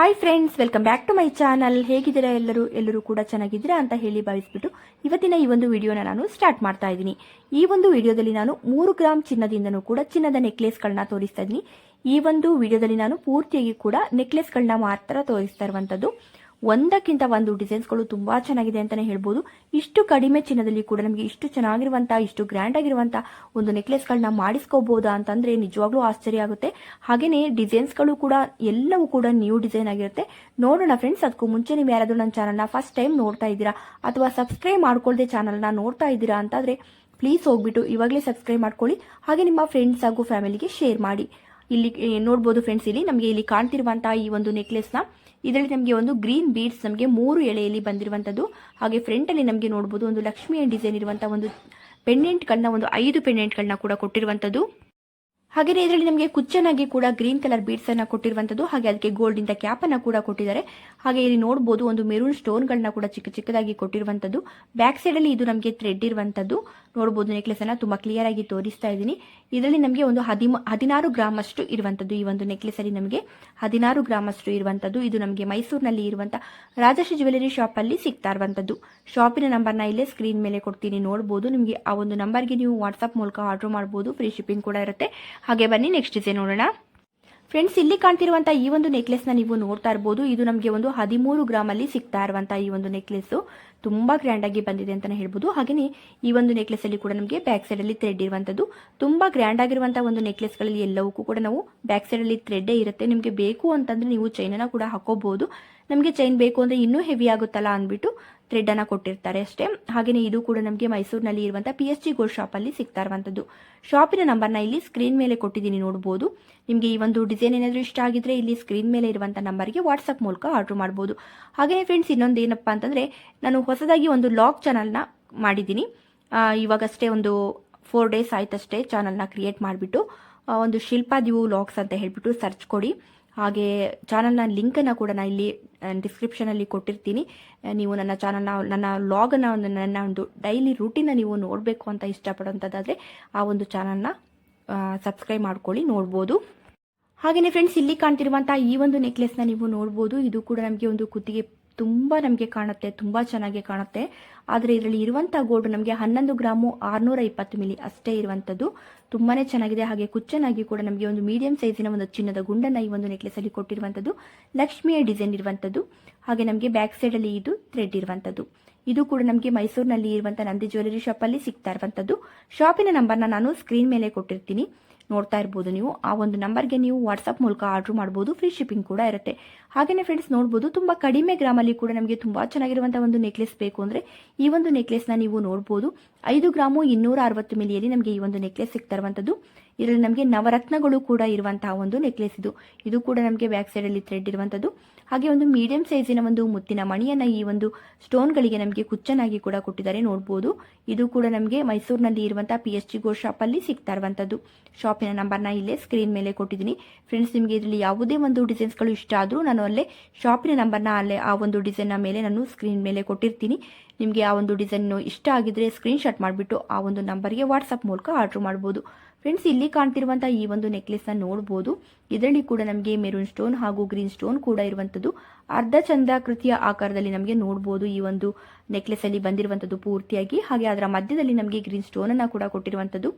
Hi friends, welcome back to my channel. ಹೇಗಿದ್ದೀರಾ ಎಲ್ಲರೂ ಕೂಡ ಚೆನ್ನಾಗಿದ್ದೀರಾ ಅಂತ ಹೇಳಿ ಭಾವಿಸ್ಬಿಟ್ಟು ಇವತ್ತಿನ ಈ ಒಂದು ವಿಡಿಯೋನ ನಾನು ಸ್ಟಾರ್ಟ್ ಮಾಡ್ತಾ ಇದ್ದೀನಿ. ಈ ಒಂದು ವಿಡಿಯೋದಲ್ಲಿ ನಾನು 3 ಗ್ರಾಮ್ ಚಿನ್ನದಿಂದನೂ ಕೂಡ ಚಿನ್ನದ ನೆಕ್ಲೆಸ್ಗಳನ್ನ ತೋರಿಸ್ತಾ ಇದ್ದೀನಿ. ಈ ಒಂದು ವಿಡಿಯೋದಲ್ಲಿ ನಾನು ಪೂರ್ತಿಯಾಗಿ ಕೂಡ ನೆಕ್ಲೆಸ್ಗಳನ್ನ ಮಾತ್ರ ತೋರಿಸ್ತಾ ಇರುವಂತದ್ದು. ಒಂದಕ್ಕಿಂತ ಒಂದು ಡಿಸೈನ್ಸ್ಗಳು ತುಂಬಾ ಚೆನ್ನಾಗಿದೆ ಅಂತಾನೆ ಹೇಳ್ಬೋದು. ಇಷ್ಟು ಕಡಿಮೆ ಚಿನ್ನದಲ್ಲಿ ಕೂಡ ನಮಗೆ ಇಷ್ಟು ಚೆನ್ನಾಗಿರುವಂತಹ, ಇಷ್ಟು ಗ್ರ್ಯಾಂಡ್ ಆಗಿರುವಂತಹ ಒಂದು ನೆಕ್ಲೆಸ್ಗಳನ್ನ ಮಾಡಿಸ್ಕೋಬಹುದಾ ಅಂತಂದ್ರೆ ನಿಜವಾಗ್ಲೂ ಆಶ್ಚರ್ಯ ಆಗುತ್ತೆ. ಹಾಗೇನೆ ಡಿಸೈನ್ಸ್ಗಳು ಕೂಡ ಎಲ್ಲವೂ ಕೂಡ ನ್ಯೂ ಡಿಸೈನ್ ಆಗಿರುತ್ತೆ. ನೋಡೋಣ ಫ್ರೆಂಡ್ಸ್, ಅದಕ್ಕೂ ಮುಂಚೆ ನೀವು ಯಾರಾದ್ರೂ ನನ್ನ ಚಾನಲ್ನ ಫಸ್ಟ್ ಟೈಮ್ ನೋಡ್ತಾ ಇದ್ದೀರಾ ಅಥವಾ ಸಬ್ಸ್ಕ್ರೈಬ್ ಮಾಡ್ಕೊಳ್ದೆ ಚಾನಲ್ನ ನೋಡ್ತಾ ಇದ್ದೀರಾ ಅಂತಾದ್ರೆ ಪ್ಲೀಸ್ ಹೋಗ್ಬಿಟ್ಟು ಇವಾಗಲೇ ಸಬ್ಸ್ಕ್ರೈಬ್ ಮಾಡ್ಕೊಳ್ಳಿ. ಹಾಗೆ ನಿಮ್ಮ ಫ್ರೆಂಡ್ಸ್ ಹಾಗೂ ಫ್ಯಾಮಿಲಿಗೆ ಶೇರ್ ಮಾಡಿ. ಇಲ್ಲಿ ನೋಡ್ಬೋದು ಫ್ರೆಂಡ್ಸ್, ಇಲ್ಲಿ ನಮಗೆ ಇಲ್ಲಿ ಕಾಣ್ತಿರುವಂತಹ ಈ ಒಂದು ನೆಕ್ಲೆಸ್ನ ಇದರಲ್ಲಿ ನಮಗೆ ಒಂದು ಗ್ರೀನ್ ಬೀಡ್ಸ್ ನಮಗೆ 3 ಎಳೆಯಲ್ಲಿ ಬಂದಿರುವಂತದ್ದು. ಹಾಗೆ ಫ್ರಂಟ್ ಅಲ್ಲಿ ನಮಗೆ ನೋಡಬಹುದು ಒಂದು ಲಕ್ಷ್ಮಿಯ ಡಿಸೈನ್ ಇರುವಂತಹ ಒಂದು ಪೆಂಡೆಂಟ್ಗಳನ್ನ, ಒಂದು 5 ಪೆಂಡೆಂಟ್ಗಳನ್ನ ಕೂಡ ಕೊಟ್ಟಿರುವಂತದ್ದು. ಹಾಗೆ ಇದರಲ್ಲಿ ನಮಗೆ ಕುಚ್ಚನಾಗಿ ಕೂಡ ಗ್ರೀನ್ ಕಲರ್ ಬೀಡ್ಸ್ ಅನ್ನ ಕೊಟ್ಟಿರುವಂತದ್ದು. ಹಾಗೆ ಅದಕ್ಕೆ ಗೋಲ್ಡ್ ಇಂದ ಕ್ಯಾಪ್ ಅನ್ನ ಕೂಡ ಕೊಟ್ಟಿದ್ದಾರೆ. ಹಾಗೆ ಇಲ್ಲಿ ನೋಡಬಹುದು ಒಂದು ಮೆರೂನ್ ಸ್ಟೋನ್ ಗಳನ್ನ ಕೂಡ ಚಿಕ್ಕ ಚಿಕ್ಕದಾಗಿ ಕೊಟ್ಟಿರುವಂತದ್ದು. ಬ್ಯಾಕ್ ಸೈಡ್ ಅಲ್ಲಿ ಇದು ನಮಗೆ ಥ್ರೆಡ್ ಇರುವಂತದ್ದು. ನೋಡಬಹುದು ನೆಕ್ಲೆಸ್ ಅನ್ನ ತುಂಬಾ ಕ್ಲಿಯರ್ ಆಗಿ ತೋರಿಸ್ತಾ ಇದ್ದೀನಿ. ಇದರಲ್ಲಿ ನಮಗೆ ಒಂದು 16 ಗ್ರಾಮ್ ಅಷ್ಟು ಇರುವಂತದ್ದು. ಈ ಒಂದು ನೆಕ್ಲೆಸ್ ಅಲ್ಲಿ ನಮಗೆ 16 ಗ್ರಾಮ್ ಅಷ್ಟು ಇರುವಂತದ್ದು. ಇದು ನಮಗೆ ಮೈಸೂರಿನಲ್ಲಿ ಇರುವಂತಹ ರಾಜಶ್ರೀ ಜ್ಯುವೆಲರಿ ಶಾಪ್ ಅಲ್ಲಿ ಸಿಗ್ತಾ ಇರುವಂತದ್ದು. ಶಾಪಿನ ನಂಬರ್ನ ಇಲ್ಲೇ ಸ್ಕ್ರೀನ್ ಮೇಲೆ ಕೊಡ್ತೀನಿ, ನೋಡಬಹುದು. ನಿಮಗೆ ಆ ಒಂದು ನಂಬರ್ಗೆ ನೀವು ವಾಟ್ಸ್ಆಪ್ ಮೂಲಕ ಆರ್ಡರ್ ಮಾಡಬಹುದು. ಫ್ರೀ ಶಿಪ್ಪಿಂಗ್ ಕೂಡ ಇರುತ್ತೆ. ಹಾಗೆ ಬನ್ನಿ ನೆಕ್ಸ್ಟ್ ಡಿಸೈನ್ ನೋಡೋಣ. ಫ್ರೆಂಡ್ಸ್, ಇಲ್ಲಿ ಕಾಣ್ತಿರುವಂತಹ ಈ ಒಂದು ನೆಕ್ಲೆಸ್ ನ ನೀವು ನೋಡ್ತಾ ಇರಬಹುದು. ಇದು ನಮಗೆ ಒಂದು 13 ಗ್ರಾಮ್ ಅಲ್ಲಿ ಸಿಗ್ತಾ ಇರುವಂತಹ ಈ ಒಂದು ನೆಕ್ಲೆಸ್ ತುಂಬಾ ಗ್ರ್ಯಾಂಡ್ ಆಗಿ ಬಂದಿದೆ ಅಂತಾನೆ ಹೇಳ್ಬಹುದು. ಹಾಗೇನೆ ಈ ಒಂದು ನೆಕ್ಲೆಸ್ ಅಲ್ಲಿ ಕೂಡ ನಮಗೆ ಬ್ಯಾಕ್ ಸೈಡ್ ಅಲ್ಲಿ ಥ್ರೆಡ್ ಇರುವಂತದ್ದು. ತುಂಬಾ ಗ್ರ್ಯಾಂಡ್ ಆಗಿರುವಂತಹ ಒಂದು ನೆಕ್ಲೆಸ್ ಗಳಲ್ಲಿ ಎಲ್ಲವಕ್ಕೂ ಕೂಡ ನಾವು ಬ್ಯಾಕ್ ಸೈಡ್ ಅಲ್ಲಿ ಥ್ರೆಡ್ ಇರುತ್ತೆ. ನಿಮಗೆ ಬೇಕು ಅಂತಂದ್ರೆ ನೀವು ಚೈನ್ ಅನ್ನ ಕೂಡ ಹಾಕೋಬಹುದು. ನಮಗೆ ಚೈನ್ ಬೇಕು ಅಂದ್ರೆ ಇನ್ನೂ ಹೆವಿ ಆಗುತ್ತಲ್ಲ ಅಂದ್ಬಿಟ್ಟು ಥ್ರೆಡ್ ಅನ್ನ ಕೊಟ್ಟಿರ್ತಾರೆ ಅಷ್ಟೇ. ಹಾಗೇನೆ ಇದು ಕೂಡ ನಮಗೆ ಮೈಸೂರಿನಲ್ಲಿ ಇರುವಂತಹ PSG ಗೋಲ್ಡ್ ಶಾಪ್ ಅಲ್ಲಿ ಸಿಗ್ತಾ ಇರುವಂತದ್ದು. ಶಾಪಿನ ನಂಬರ್ನ ಇಲ್ಲಿ ಸ್ಕ್ರೀನ್ ಮೇಲೆ ಕೊಟ್ಟಿದ್ದೀನಿ, ನೋಡಬಹುದು. ನಿಮಗೆ ಈ ಒಂದು ಡಿಸೈನ್ ಏನಾದರೂ ಇಷ್ಟ ಆಗಿದ್ರೆ ಇಲ್ಲಿ ಸ್ಕ್ರೀನ್ ಮೇಲೆ ಇರುವಂತಹ ನಂಬರ್ಗೆ ವಾಟ್ಸ್ಆಪ್ ಮೂಲಕ ಆರ್ಡರ್ ಮಾಡಬಹುದು. ಹಾಗೆ ಫ್ರೆಂಡ್ಸ್, ಇನ್ನೊಂದು ಏನಪ್ಪಾ ಅಂತಂದ್ರೆ ನಾನು ಹೊಸದಾಗಿ ಒಂದು ಲಾಗ್ ಚಾನಲ್ನ ಮಾಡಿದ್ದೀನಿ. ಇವಾಗಷ್ಟೇ ಒಂದು 4 ಡೇಸ್ ಆಯ್ತಷ್ಟೇ ಚಾನಲ್ನ ಕ್ರಿಯೇಟ್ ಮಾಡಿಬಿಟ್ಟು. ಒಂದು ಶಿಲ್ಪಾದಿವು ಲಾಗ್ಸ್ ಅಂತ ಹೇಳ್ಬಿಟ್ಟು ಸರ್ಚ್ ಕೊಡಿ. ಹಾಗೆ ಚಾನಲ್ನ ಲಿಂಕನ್ನು ಕೂಡ ನಾನು ಇಲ್ಲಿ ಡಿಸ್ಕ್ರಿಪ್ಷನಲ್ಲಿ ಕೊಟ್ಟಿರ್ತೀನಿ. ನೀವು ನನ್ನ ಚಾನಲ್ನ, ನನ್ನ ಲಾಗನ್ನು, ನನ್ನ ಒಂದು ಡೈಲಿ ರೂಟೀನ ನೀವು ನೋಡಬೇಕು ಅಂತ ಇಷ್ಟಪಡೋಂಥದ್ದಾದರೆ ಆ ಒಂದು ಚಾನಲ್ನ ಸಬ್ಸ್ಕ್ರೈಬ್ ಮಾಡ್ಕೊಳ್ಳಿ, ನೋಡ್ಬೋದು. ಹಾಗೆಯೇ ಫ್ರೆಂಡ್ಸ್, ಇಲ್ಲಿ ಕಾಣ್ತಿರುವಂತಹ ಈ ಒಂದು ನೆಕ್ಲೆಸ್ನ ನೀವು ನೋಡ್ಬೋದು. ಇದು ಕೂಡ ನಮಗೆ ಒಂದು ಕುತ್ತಿಗೆ ತುಂಬ ನಮಗೆ ಕಾಣುತ್ತೆ, ತುಂಬ ಚೆನ್ನಾಗಿ ಕಾಣುತ್ತೆ. ಆದರೆ ಇದರಲ್ಲಿ ಇರುವಂತಹ ಗೋಲ್ಡ್ ನಮಗೆ 11 ಗ್ರಾಮು 620 ಮಿಲಿ ಅಷ್ಟೇ ಇರುವಂಥದ್ದು. ತುಂಬಾನೇ ಚೆನ್ನಾಗಿದೆ. ಹಾಗೆ ಕುಚ್ಚನಾಗಿ ಕೂಡ ನಮಗೆ ಒಂದು ಮೀಡಿಯಂ ಸೈಜಿನ ಒಂದು ಚಿನ್ನದ ಗುಂಡನ್ನ ಈ ಒಂದು ನೆಕ್ಲೆಸ್ ಅಲ್ಲಿ ಕೊಟ್ಟಿರುವಂಥದ್ದು. ಲಕ್ಷ್ಮಿಯ ಡಿಸೈನ್ ಇರುವಂಥದ್ದು. ಹಾಗೆ ನಮಗೆ ಬ್ಯಾಕ್ ಸೈಡ್ ಅಲ್ಲಿ ಇದು ಥ್ರೆಡ್ ಇರುವಂಥದ್ದು. ಇದು ಕೂಡ ನಮಗೆ ಮೈಸೂರಿನಲ್ಲಿ ಇರುವಂತಹ ನಂದಿ ಜ್ಯುವೆಲರಿ ಶಾಪ್ ಅಲ್ಲಿ ಸಿಗ್ತಾ ಇರುವಂಥದ್ದು. ಶಾಪಿನ ನಂಬರ್ನ ನಾನು ಸ್ಕ್ರೀನ್ ಮೇಲೆ ಕೊಟ್ಟಿರ್ತೀನಿ, ನೋಡ್ತಾ ಇರ್ಬೋದು ನೀವು. ಆ ಒಂದು ನಂಬರ್ಗೆ ನೀವು ವಾಟ್ಸ್ಆಪ್ ಮೂಲಕ ಆರ್ಡರ್ ಮಾಡಬಹುದು. ಫ್ರೀ ಶಿಪ್ಪಿಂಗ್ ಕೂಡ ಇರುತ್ತೆ. ಹಾಗೇನೆ ಫ್ರೆಂಡ್ಸ್, ನೋಡಬಹುದು ತುಂಬಾ ಕಡಿಮೆ ಗ್ರಾಮಲ್ಲಿ ಕೂಡ ನಮಗೆ ತುಂಬಾ ಚೆನ್ನಾಗಿರುವಂತಹ ಒಂದು ನೆಕ್ಲೆಸ್ ಬೇಕು ಅಂದ್ರೆ ಈ ಒಂದು ನೆಕ್ಲೆಸ್ ನ ನೀವು ನೋಡಬಹುದು. 5 ಗ್ರಾಮು 260 ಮಿಲಿಯಲ್ಲಿ ನಮಗೆ ಈ ಒಂದು ನೆಕ್ಲೆಸ್ ಸಿಗ್ತಾ ಇರುವಂತದ್ದು. ಇದರಲ್ಲಿ ನಮಗೆ ನವರತ್ನಗಳು ಕೂಡ ಇರುವಂತಹ ಒಂದು ನೆಕ್ಲೆಸ್ ಇದು. ಇದು ಕೂಡ ನಮಗೆ ಬ್ಯಾಕ್ ಸೈಡ್ ಅಲ್ಲಿ ಥ್ರೆಡ್ ಇರುವಂತದ್ದು. ಹಾಗೆ ಒಂದು ಮೀಡಿಯಂ ಸೈಜಿನ ಒಂದು ಮುತ್ತಿನ ಮಣಿಯನ್ನ ಈ ಒಂದು ಸ್ಟೋನ್ ಗಳಿಗೆ ನಮಗೆ ಕುಚ್ಚನಾಗಿ ಕೂಡ ಕೊಟ್ಟಿದ್ದಾರೆ, ನೋಡಬಹುದು. ಇದು ಕೂಡ ನಮಗೆ ಮೈಸೂರಿನಲ್ಲಿ ಇರುವಂತಹ PSG ಗೋಲ್ಡ್ ಶಾಪ್ ಅಲ್ಲಿ ಸಿಗ್ತಾ ಇರುವಂತದ್ದು. ಶಾಪಿನ ನಂಬರ್ನ ಇಲ್ಲೇ ಸ್ಕ್ರೀನ್ ಮೇಲೆ ಕೊಟ್ಟಿದ್ದೀನಿ. ಫ್ರೆಂಡ್ಸ್, ನಿಮಗೆ ಇದರಲ್ಲಿ ಯಾವುದೇ ಒಂದು ಡಿಸೈನ್ಸ್ಗಳು ಇಷ್ಟ ಆದ್ರೂ ನಾನು ಅಲ್ಲೇ ಶಾಪಿನ ನಂಬರ್ನ ಅಲ್ಲೇ ಆ ಒಂದು ಡಿಸೈನ್ ಮೇಲೆ ನಾನು ಸ್ಕ್ರೀನ್ ಮೇಲೆ ಕೊಟ್ಟಿರ್ತೀನಿ. ನಿಮಗೆ ಆ ಒಂದು ಡಿಸೈನ್ ಇಷ್ಟ ಆಗಿದ್ರೆ ಸ್ಕ್ರೀನ್ ಶಾಟ್ ಮಾಡಿಬಿಟ್ಟು ಆ ಒಂದು ನಂಬರ್ಗೆ ವಾಟ್ಸ್ಆಪ್ ಮೂಲಕ ಆರ್ಡರ್ ಮಾಡಬಹುದು. ಫ್ರೆಂಡ್ಸ್, ಇಲ್ಲಿ ಕಾಣ್ತಿರುವಂತಹ ಈ ಒಂದು ನೆಕ್ಲೆಸ್ ನ ನೋಡಬಹುದು. ಇದರಲ್ಲಿ ಕೂಡ ನಮಗೆ ಮೆರೂನ್ ಸ್ಟೋನ್ ಹಾಗೂ ಗ್ರೀನ್ ಸ್ಟೋನ್ ಕೂಡ ಇರುವಂತದ್ದು. ಅರ್ಧ ಚಂದ್ರಾಕೃತಿಯ ಆಕಾರದಲ್ಲಿ ನಮಗೆ ನೋಡಬಹುದು ಈ ಒಂದು ನೆಕ್ಲೆಸ್ ಅಲ್ಲಿ ಬಂದಿರುವಂತದ್ದು ಪೂರ್ತಿಯಾಗಿ. ಹಾಗೆ ಅದರ ಮಧ್ಯದಲ್ಲಿ ನಮಗೆ ಗ್ರೀನ್ ಸ್ಟೋನ್ ಅನ್ನ ಕೂಡ ಕೊಟ್ಟಿರುವಂತದ್ದು.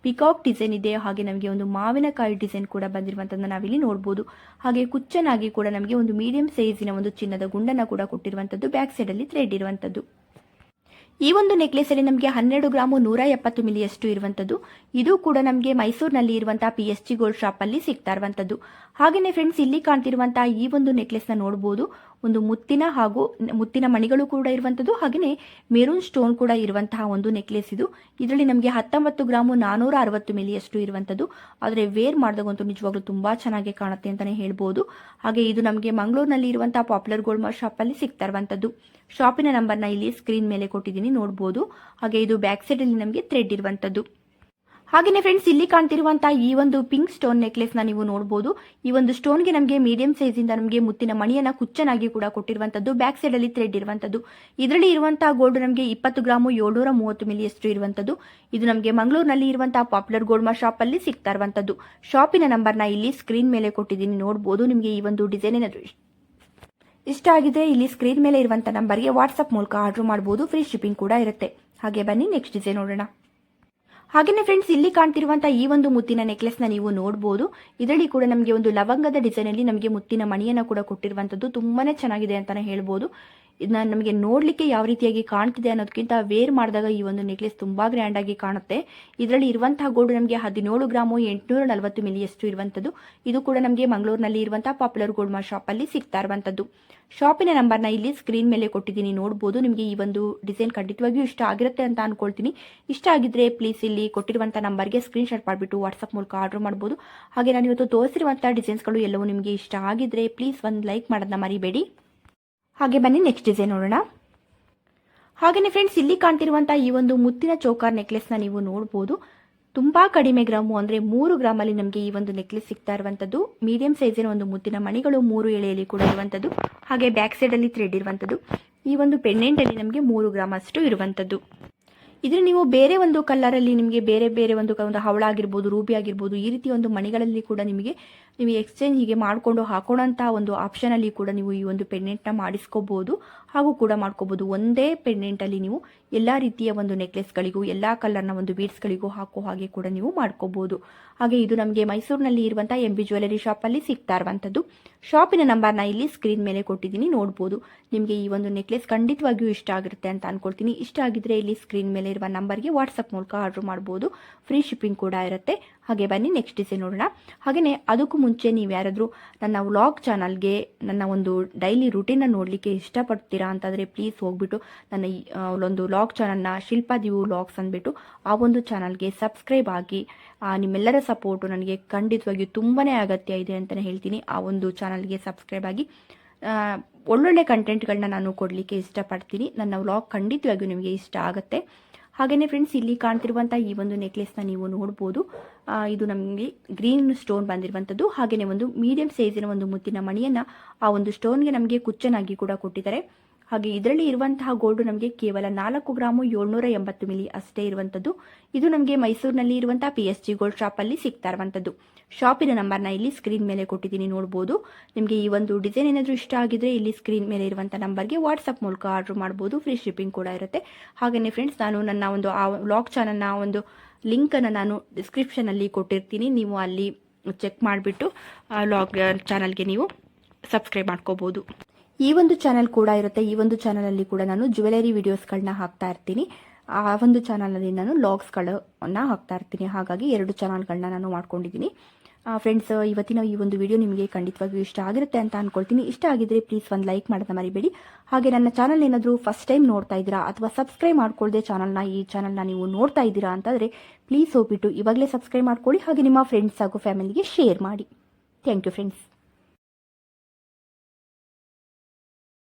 ಪಿಕಾಕ್ ಡಿಸೈನ್ ಇದೆ. ಹಾಗೆ ನಮಗೆ ಒಂದು ಮಾವಿನಕಾಯಿ ಡಿಸೈನ್ ಕೂಡ ಬಂದಿರುವಂತದ್ದನ್ನ ನಾವಿಲ್ಲಿ ನೋಡಬಹುದು. ಹಾಗೆ ಕುಚ್ಚನಾಗಿ ಕೂಡ ನಮಗೆ ಒಂದು ಮೀಡಿಯಂ ಸೈಜಿನ ಒಂದು ಚಿನ್ನದ ಗುಂಡನ್ನ ಕೂಡ ಕೊಟ್ಟಿರುವಂತದ್ದು. ಬ್ಯಾಕ್ ಸೈಡ್ ಅಲ್ಲಿ ಥ್ರೆಡ್ ಇರುವಂತದ್ದು. ಈ ಒಂದು ನೆಕ್ಲೆಸ್ ಅಲ್ಲಿ ನಮಗೆ 12 ಗ್ರಾಮು 170 ಮಿಲಿಯಷ್ಟು ಇರುವಂತದ್ದು. ಇದು ಕೂಡ ನಮಗೆ ಮೈಸೂರಿನಲ್ಲಿ ಇರುವಂತಹ PSG ಗೋಲ್ಡ್ ಶಾಪ್ ಅಲ್ಲಿ ಸಿಗ್ತಾ ಇರುವಂತದ್ದು. ಹಾಗೇನೆ ಫ್ರೆಂಡ್ಸ್, ಇಲ್ಲಿ ಕಾಣ್ತಿರುವಂತಹ ಈ ಒಂದು ನೆಕ್ಲೆಸ್ ನ ನೋಡಬಹುದು. ಒಂದು ಮುತ್ತಿನ ಹಾಗೂ ಮುತ್ತಿನ ಮಣಿಗಳು ಕೂಡ ಇರುವಂತದ್ದು. ಹಾಗೆಯೇ ಮೆರೂನ್ ಸ್ಟೋನ್ ಕೂಡ ಇರುವಂತಹ ಒಂದು ನೆಕ್ಲೆಸ್ ಇದು. ಇದರಲ್ಲಿ ನಮಗೆ 19 ಗ್ರಾಮು 460 ಮಿಲಿಯಷ್ಟು ಇರುವಂತದ್ದು. ಆದರೆ ವೇರ್ ಮಾಡಿದಾಗಂತೂ ನಿಜವಾಗ್ಲೂ ತುಂಬಾ ಚೆನ್ನಾಗಿ ಕಾಣುತ್ತೆ ಅಂತಾನೆ ಹೇಳ್ಬೋದು. ಹಾಗೆ ಇದು ನಮಗೆ ಮಂಗಳೂರಿನಲ್ಲಿ ಇರುವಂತಹ ಪಾಪ್ಯುಲರ್ ಗೋಲ್ಡ್ ಶಾಪ್ ಅಲ್ಲಿ ಸಿಗ್ತಾ ಇರುವಂತದ್ದು. ಶಾಪಿನ ನಂಬರ್ನ ಇಲ್ಲಿ ಸ್ಕ್ರೀನ್ ಮೇಲೆ ಕೊಟ್ಟಿದ್ದೀನಿ, ನೋಡಬಹುದು. ಹಾಗೆ ಇದು ಬ್ಯಾಕ್ ಸೈಡ್ ಅಲ್ಲಿ ನಮಗೆ ಥ್ರೆಡ್ ಇರುವಂತದ್ದು. ಹಾಗೆಯೇ ಫ್ರೆಂಡ್ಸ್, ಇಲ್ಲಿ ಕಾಣ್ತಿರುವಂತಹ ಈ ಒಂದು ಪಿಂಕ್ ಸ್ಟೋನ್ ನೆಕ್ಲೆಸ್ ನ ನೀವು ನೋಡಬಹುದು. ಈ ಒಂದು ಸ್ಟೋನ್ಗೆ ನಮಗೆ ಮೀಡಿಯಂ ಸೈಜ್ ಇಂದ ನಮಗೆ ಮುತ್ತಿನ ಮಣಿಯನ್ನ ಕುಚ್ಚನಾಗಿ ಕೂಡ ಕೊಟ್ಟಿರುವಂತದ್ದು. ಬ್ಯಾಕ್ ಸೈಡ್ ಅಲ್ಲಿ ಥ್ರೆಡ್ ಇರುವಂತದ್ದು. ಇದರಲ್ಲಿ ಇರುವಂತಹ ಗೋಲ್ಡ್ ನಮಗೆ 20 ಗ್ರಾಮು 730 ಮಿಲಿಯಷ್ಟು ಇರುವಂತದ್ದು. ಇದು ನಮಗೆ ಮಂಗಳೂರಿನಲ್ಲಿ ಇರುವಂತಹ ಪಾಪ್ಯುಲರ್ ಗೋಲ್ಡ್ ಶಾಪ್ ಅಲ್ಲಿ ಸಿಗ್ತಾ ಇರುವಂತದ್ದು. ಶಾಪಿನ ನಂಬರ್ನ ಇಲ್ಲಿ ಸ್ಕ್ರೀನ್ ಮೇಲೆ ಕೊಟ್ಟಿದ್ದೀನಿ, ನೋಡಬಹುದು. ನಿಮಗೆ ಈ ಒಂದು ಡಿಸೈನ್ ಇಷ್ಟ ಆಗಿದ್ರೆ ಇಲ್ಲಿ ಸ್ಕ್ರೀನ್ ಮೇಲೆ ಇರುವಂಥ ನಂಬರ್ಗೆ ವಾಟ್ಸಪ್ ಮೂಲಕ ಆರ್ಡರ್ ಮಾಡಬಹುದು. ಫ್ರೀ ಶಿಪ್ಪಿಂಗ್ ಕೂಡ ಇರುತ್ತೆ. ಹಾಗೆ ಬನ್ನಿ ನೆಕ್ಸ್ಟ್ ಡಿಸೈನ್ ನೋಡೋಣ. ಹಾಗೆಯೇ ಫ್ರೆಂಡ್ಸ್, ಇಲ್ಲಿ ಕಾಣ್ತಿರುವಂಥ ಈ ಒಂದು ಮುತ್ತಿನ ನೆಕ್ಲೆಸ್ನ ನೀವು ನೋಡ್ಬೋದು. ಇದರಲ್ಲಿ ಕೂಡ ನಮಗೆ ಒಂದು ಲವಂಗದ ಡಿಸೈನಲ್ಲಿ ನಮಗೆ ಮುತ್ತಿನ ಮಣಿಯನ್ನು ಕೂಡ ಕೊಟ್ಟಿರುವಂಥದ್ದು ತುಂಬಾನೇ ಚೆನ್ನಾಗಿದೆ ಅಂತಾನೆ ಹೇಳ್ಬೋದು. ಇದನ್ನ ನಮಗೆ ನೋಡಲಿಕ್ಕೆ ಯಾವ ರೀತಿಯಾಗಿ ಕಾಣ್ತಿದೆ ಅನ್ನೋದಕ್ಕಿಂತ ವೇರ್ ಮಾಡಿದಾಗ ಈ ಒಂದು ನೆಕ್ಲೆಸ್ ತುಂಬಾ ಗ್ರ್ಯಾಂಡ್ ಆಗಿ ಕಾಣುತ್ತೆ. ಇದರಲ್ಲಿ ಇರುವಂತಹ ಗೋಲ್ಡ್ ನಮಗೆ 17 ಗ್ರಾಮು 840 ಮಿಲಿಯಷ್ಟು ಇರುವಂಥದ್ದು. ಇದು ಕೂಡ ನಮಗೆ ಮಂಗಳೂರಿನಲ್ಲಿ ಇರುವಂತಹ ಪಾಪ್ಯುಲರ್ ಗೋಲ್ಡ್ ಮಾರ್ಟ್ ಶಾಪ್ ಅಲ್ಲಿ ಸಿಗ್ತಾ ಇರುವಂಥದ್ದು. ಶಾಪಿನ ನಂಬರ್ನ ಇಲ್ಲಿ ಸ್ಕ್ರೀನ್ ಮೇಲೆ ಕೊಟ್ಟಿದ್ದೀನಿ, ನೋಡ್ಬೋದು. ನಿಮಗೆ ಈ ಒಂದು ಡಿಸೈನ್ ಖಂಡಿತವಾಗಿಯೂ ಇಷ್ಟ ಆಗಿರುತ್ತೆ ಅಂತ ಅನ್ಕೊಳ್ತೀನಿ. ಇಷ್ಟ ಆಗಿದ್ರೆ ಪ್ಲೀಸ್ ಇಲ್ಲಿ ಕೊಟ್ಟಿರುವಂಥ ನಂಬರ್ಗೆ ಸ್ಕ್ರೀನ್ ಶಾಟ್ ಮಾಡಿಬಿಟ್ಟು ವಾಟ್ಸಪ್ ಮೂಲಕ ಆರ್ಡರ್ ಮಾಡ್ಬೋದು. ಹಾಗೆ ನಾನು ಇವತ್ತು ತೋರಿಸಿರುವಂಥ ಡಿಸೈನ್ಸ್ಗಳು ಎಲ್ಲವೂ ನಿಮಗೆ ಇಷ್ಟ ಆಗಿದ್ರೆ ಪ್ಲೀಸ್ ಒಂದು ಲೈಕ್ ಮಾಡೋದನ್ನ ಮರಿಬೇಡಿ. ಹಾಗೆ ಬನ್ನಿ ನೆಕ್ಸ್ಟ್ ಡಿಸೈನ್ ನೋಡೋಣ. ಹಾಗೆಯೇ ಫ್ರೆಂಡ್ಸ್, ಇಲ್ಲಿ ಕಾಣ್ತಿರುವಂಥ ಈ ಒಂದು ಮುತ್ತಿನ ಚೋಕರ್ ನೆಕ್ಲೆಸ್ನ ನೀವು ನೋಡ್ಬೋದು. ತುಂಬಾ ಕಡಿಮೆ ಗ್ರಾಮು ಅಂದರೆ 3 ಗ್ರಾಮಲ್ಲಿ ನಮಗೆ ಈ ಒಂದು ನೆಕ್ಲೆಸ್ ಸಿಗ್ತಾ ಇರುವಂಥದ್ದು. ಮೀಡಿಯಂ ಸೈಜಿನ ಒಂದು ಮುತ್ತಿನ ಮಣಿಗಳು 3 ಎಳೆಯಲ್ಲಿ ಕೂಡ ಇರುವಂಥದ್ದು. ಹಾಗೆ ಬ್ಯಾಕ್ ಸೈಡಲ್ಲಿ ಥ್ರೆಡ್ ಇರುವಂಥದ್ದು. ಈ ಒಂದು ಪೆಂಡೆಂಟಲ್ಲಿ ನಮಗೆ 3 ಗ್ರಾಮ್ ಅಷ್ಟು ಇರುವಂಥದ್ದು. ಇದ್ರೆ ನೀವು ಬೇರೆ ಒಂದು ಕಲರಲ್ಲಿ ನಿಮಗೆ ಬೇರೆ ಒಂದು ಹವಳ ಆಗಿರ್ಬೋದು, ರೂಬಿ ಆಗಿರ್ಬೋದು, ಈ ರೀತಿ ಒಂದು ಮಣಿಗಳಲ್ಲಿ ಕೂಡ ನೀವು ಎಕ್ಸ್ಚೇಂಜ್ ಹೀಗೆ ಮಾಡಿಕೊಂಡು ಹಾಕೋಣಂಥ ಒಂದು ಆಪ್ಷನಲ್ಲಿ ಕೂಡ ನೀವು ಈ ಒಂದು ಪೆಂಡೆಂಟ್ನ ಮಾಡಿಸ್ಕೋಬಹುದು ಹಾಗೂ ಕೂಡ ಮಾಡ್ಕೋಬಹುದು. ಒಂದೇ ಪೆಂಡೆಂಟಲ್ಲಿ ನೀವು ಎಲ್ಲ ರೀತಿಯ ಒಂದು ನೆಕ್ಲೆಸ್ಗಳಿಗೂ ಎಲ್ಲ ಕಲರ್ನ ಒಂದು ಬೀಡ್ಸ್ಗಳಿಗೂ ಹಾಕೋ ಹಾಗೆ ಕೂಡ ನೀವು ಮಾಡ್ಕೋಬಹುದು. ಹಾಗೆ ಇದು ನಮಗೆ ಮೈಸೂರಿನಲ್ಲಿ ಇರುವಂಥ MB ಜ್ಯುವೆಲರಿ ಶಾಪಲ್ಲಿ ಸಿಗ್ತಾ ಇರುವಂಥದ್ದು. ಶಾಪಿನ ನಂಬರ್ನ ಇಲ್ಲಿ ಸ್ಕ್ರೀನ್ ಮೇಲೆ ಕೊಟ್ಟಿದ್ದೀನಿ, ನೋಡ್ಬೋದು. ನಿಮಗೆ ಈ ಒಂದು ನೆಕ್ಲೆಸ್ ಖಂಡಿತವಾಗಿಯೂ ಇಷ್ಟ ಆಗಿರುತ್ತೆ ಅಂತ ಅನ್ಕೊಳ್ತೀನಿ. ಇಷ್ಟ ಆಗಿದ್ರೆ ಇಲ್ಲಿ ಸ್ಕ್ರೀನ್ ಮೇಲೆ ಇರುವ ನಂಬರ್ಗೆ ವಾಟ್ಸಪ್ ಮೂಲಕ ಆರ್ಡರ್ ಮಾಡ್ಬೋದು. ಫ್ರೀ ಶಿಪ್ಪಿಂಗ್ ಕೂಡ ಇರುತ್ತೆ. ಹಾಗೆ ಬನ್ನಿ ನೆಕ್ಸ್ಟ್ ಡಿಸೈನ್ ನೋಡೋಣ. ಹಾಗೆಯೇ ಅದಕ್ಕೂ ಮುಂಚೆ ನೀವು ಯಾರಾದರೂ ನನ್ನ ವ್ಲಾಗ್ ಚಾನಲ್ಗೆ ನನ್ನ ಒಂದು ಡೈಲಿ ರೂಟೀನ್ನ ನೋಡಲಿಕ್ಕೆ ಇಷ್ಟಪಡ್ತೀರಾ ಅಂತಂದರೆ ಪ್ಲೀಸ್ ಹೋಗ್ಬಿಟ್ಟು ನನ್ನ ಒಂದು ವ್ಲಾಗ್ ಚಾನಲ್ನ ಶಿಲ್ಪಾ ದಿವು ವ್ಲಾಗ್ಸ್ ಅಂದ್ಬಿಟ್ಟು ಆ ಒಂದು ಚಾನಲ್ಗೆ ಸಬ್ಸ್ಕ್ರೈಬ್ ಆಗಿ. ನಿಮ್ಮೆಲ್ಲರ ಸಪೋರ್ಟು ನನಗೆ ಖಂಡಿತವಾಗಿಯೂ ತುಂಬಾ ಅಗತ್ಯ ಇದೆ ಅಂತಲೇ ಹೇಳ್ತೀನಿ. ಆ ಒಂದು ಚಾನಲ್ಗೆ ಸಬ್ಸ್ಕ್ರೈಬ್ ಆಗಿ ಒಳ್ಳೊಳ್ಳೆ ಕಂಟೆಂಟ್ಗಳನ್ನ ನಾನು ಕೊಡಲಿಕ್ಕೆ ಇಷ್ಟಪಡ್ತೀನಿ. ನನ್ನ ವ್ಲಾಗ್ ಖಂಡಿತವಾಗಿಯೂ ನಿಮಗೆ ಇಷ್ಟ ಆಗುತ್ತೆ. ಹಾಗೆಯೇ ಫ್ರೆಂಡ್ಸ್, ಇಲ್ಲಿ ಕಾಣ್ತಿರುವಂಥ ಈ ಒಂದು ನೆಕ್ಲೆಸ್ನ ನೀವು ನೋಡ್ಬೋದು. ಇದು ನಮಗೆ ಗ್ರೀನ್ ಸ್ಟೋನ್ ಬಂದಿರುವಂಥದ್ದು. ಹಾಗೆಯೇ ಒಂದು ಮೀಡಿಯಂ ಸೈಜಿನ ಒಂದು ಮುತ್ತಿನ ಮಣಿಯನ್ನು ಆ ಒಂದು ಸ್ಟೋನ್ಗೆ ನಮಗೆ ಕುಚ್ಚನಾಗಿ ಕೂಡ ಕೊಟ್ಟಿದ್ದಾರೆ. ಹಾಗೆ ಇದರಲ್ಲಿ ಇರುವಂತಹ ಗೋಲ್ಡ್ ನಮಗೆ ಕೇವಲ 4 ಗ್ರಾಮು 780 ಮಿಲಿ ಅಷ್ಟೇ ಇರುವಂಥದ್ದು. ಇದು ನಮಗೆ ಮೈಸೂರಿನಲ್ಲಿ ಇರುವಂತಹ PSG ಗೋಲ್ಡ್ ಶಾಪಲ್ಲಿ ಸಿಗ್ತಾ ಇರುವಂಥದ್ದು. ಶಾಪಿನ ನಂಬರ್ನ ಇಲ್ಲಿ ಸ್ಕ್ರೀನ್ ಮೇಲೆ ಕೊಟ್ಟಿದ್ದೀನಿ, ನೋಡ್ಬೋದು. ನಿಮಗೆ ಈ ಒಂದು ಡಿಸೈನ್ ಏನಾದರೂ ಇಷ್ಟ ಆಗಿದ್ರೆ ಇಲ್ಲಿ ಸ್ಕ್ರೀನ್ ಮೇಲೆ ಇರುವಂಥ ನಂಬರ್ಗೆ ವಾಟ್ಸಪ್ ಮೂಲಕ ಆರ್ಡರ್ ಮಾಡ್ಬೋದು. ಫ್ರೀ ಶಿಪ್ಪಿಂಗ್ ಕೂಡ ಇರುತ್ತೆ. ಹಾಗೆಯೇ ಫ್ರೆಂಡ್ಸ್, ನಾನು ನನ್ನ ಒಂದು ಆ ವ್ಲಾಗ್ ಚಾನಲ್ನ ಒಂದು ಲಿಂಕನ್ನು ನಾನು ಡಿಸ್ಕ್ರಿಪ್ಷನಲ್ಲಿ ಕೊಟ್ಟಿರ್ತೀನಿ. ನೀವು ಅಲ್ಲಿ ಚೆಕ್ ಮಾಡಿಬಿಟ್ಟು ವ್ಲಾಗ್ ಚಾನಲ್ಗೆ ನೀವು ಸಬ್ಸ್ಕ್ರೈಬ್ ಮಾಡ್ಕೋಬೋದು. ಈ ಒಂದು ಚಾನಲ್ ಕೂಡ ಇರುತ್ತೆ. ಈ ಒಂದು ಚಾನಲಲ್ಲಿ ಕೂಡ ನಾನು ಜ್ಯುವೆಲರಿ ವಿಡಿಯೋಸ್ಗಳನ್ನ ಹಾಕ್ತಾ ಇರ್ತೀನಿ. ಆ ಒಂದು ಚಾನಲಲ್ಲಿ ನಾನು ವ್ಲಾಗ್ಸ್ಗಳನ್ನ ಹಾಕ್ತಾ ಇರ್ತೀನಿ. ಹಾಗಾಗಿ 2 ಚಾನಲ್ಗಳನ್ನ ನಾನು ಮಾಡ್ಕೊಂಡಿದ್ದೀನಿ. ಫ್ರೆಂಡ್ಸ್, ಇವತ್ತಿನ ಈ ಒಂದು ವಿಡಿಯೋ ನಿಮಗೆ ಖಂಡಿತವಾಗಿಯೂ ಇಷ್ಟ ಆಗಿರುತ್ತೆ ಅಂತ ಅನ್ಕೊಳ್ತೀನಿ. ಇಷ್ಟ ಆಗಿದ್ರೆ ಪ್ಲೀಸ್ ಒಂದು ಲೈಕ್ ಮಾಡೋದನ್ನ ಮರಿಬೇಡಿ. ಹಾಗೆ ನನ್ನ ಚಾನಲ್ ಏನಾದರೂ ಫಸ್ಟ್ ಟೈಮ್ ನೋಡ್ತಾ ಇದ್ದೀರಾ ಅಥವಾ ಸಬ್ಸ್ಕ್ರೈಬ್ ಮಾಡ್ಕೊಳ್ಳದೆ ಈ ಚಾನಲ್ನ ನೀವು ನೋಡ್ತಾ ಇದ್ದೀರಾ ಅಂತಂದರೆ ಪ್ಲೀಸ್ ಹೋಗ್ಬಿಟ್ಟು ಇವಾಗಲೇ ಸಬ್ಸ್ಕ್ರೈಬ್ ಮಾಡ್ಕೊಳ್ಳಿ. ಹಾಗೆ ನಿಮ್ಮ ಫ್ರೆಂಡ್ಸ್ ಹಾಗೂ ಫ್ಯಾಮಿಲಿಗೆ ಶೇರ್ ಮಾಡಿ. Thank you friends.